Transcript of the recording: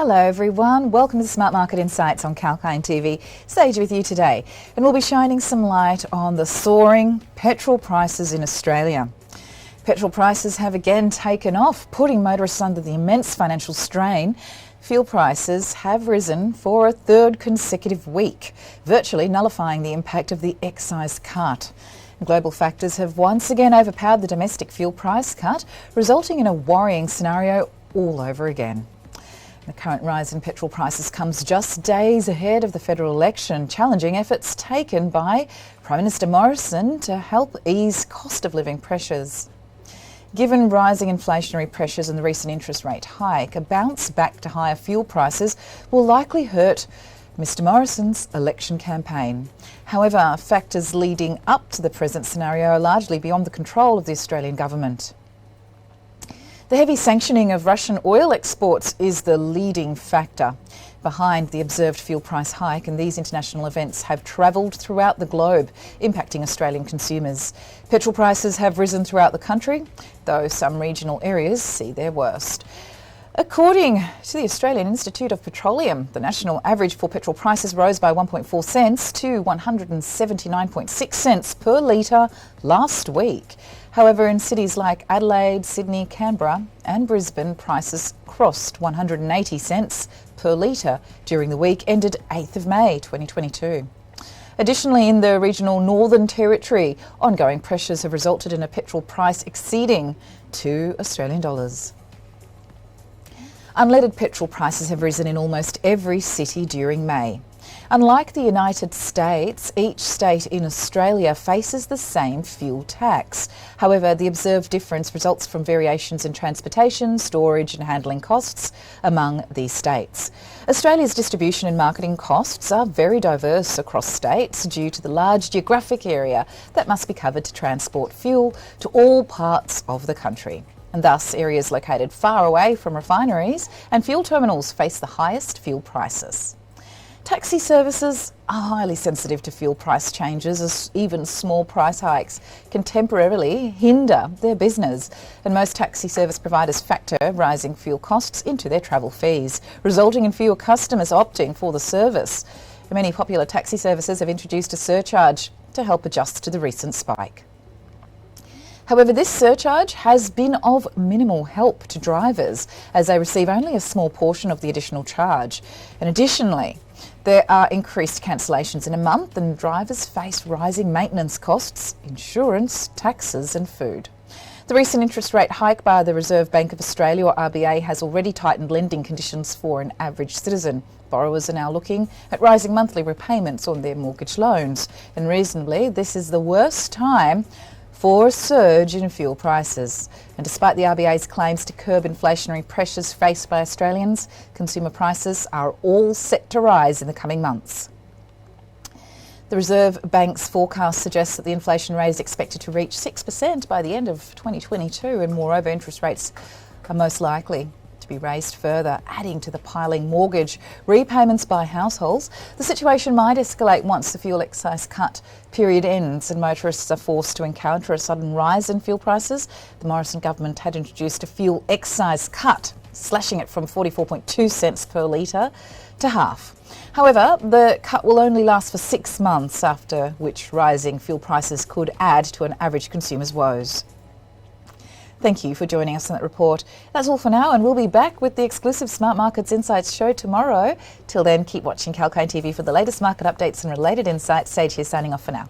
Hello everyone, welcome to Smart Market Insights on Kalkine TV. Sage with you today, and we'll be shining some light on the soaring petrol prices in Australia. Petrol prices have again taken off, putting motorists under the immense financial strain. Fuel prices have risen for a third consecutive week, virtually nullifying the impact of the excise cut. Global factors have once again overpowered the domestic fuel price cut, resulting in a worrying scenario all over again. The current rise in petrol prices comes just days ahead of the federal election, challenging efforts taken by Prime Minister Morrison to help ease cost of living pressures. Given rising inflationary pressures and the recent interest rate hike, a bounce back to higher fuel prices will likely hurt Mr Morrison's election campaign. However, factors leading up to the present scenario are largely beyond the control of the Australian government. The heavy sanctioning of Russian oil exports is the leading factor behind the observed fuel price hike, and these international events have travelled throughout the globe, impacting Australian consumers. Petrol prices have risen throughout the country, though some regional areas see their worst. According to the Australian Institute of Petroleum, the national average for petrol prices rose by 1.4 cents to 179.6 cents per litre last week. However, in cities like Adelaide, Sydney, Canberra and Brisbane, prices crossed 180 cents per litre during the week ended 8th of May 2022. Additionally, in the regional Northern Territory, ongoing pressures have resulted in a petrol price exceeding $2 Australian. Unleaded petrol prices have risen in almost every city during May. Unlike the United States, each state in Australia faces the same fuel tax. However, the observed difference results from variations in transportation, storage and handling costs among these states. Australia's distribution and marketing costs are very diverse across states due to the large geographic area that must be covered to transport fuel to all parts of the country. And thus, areas located far away from refineries and fuel terminals face the highest fuel prices. Taxi services are highly sensitive to fuel price changes, as even small price hikes can temporarily hinder their business. And most taxi service providers factor rising fuel costs into their travel fees, resulting in fewer customers opting for the service. Many popular taxi services have introduced a surcharge to help adjust to the recent spike. However, this surcharge has been of minimal help to drivers, as they receive only a small portion of the additional charge. And additionally, there are increased cancellations in a month, and drivers face rising maintenance costs, insurance, taxes and food. The recent interest rate hike by the Reserve Bank of Australia, or RBA, has already tightened lending conditions for an average citizen. Borrowers are now looking at rising monthly repayments on their mortgage loans, and reasonably, this is the worst time for a surge in fuel prices. And despite the RBA's claims to curb inflationary pressures faced by Australians, consumer prices are all set to rise in the coming months. The Reserve Bank's forecast suggests that the inflation rate is expected to reach 6% by the end of 2022, and moreover, interest rates are most likely to be raised further, adding to the piling mortgage repayments by households. The situation might escalate once the fuel excise cut period ends and motorists are forced to encounter a sudden rise in fuel prices. The Morrison government had introduced a fuel excise cut, slashing it from 44.2 cents per litre to half. However, the cut will only last for 6 months, after which rising fuel prices could add to an average consumer's woes. Thank you for joining us on that report. That's all for now, and we'll be back with the exclusive Smart Markets Insights show tomorrow. Till then, keep watching Kalkine TV for the latest market updates and related insights. Sage here signing off for now.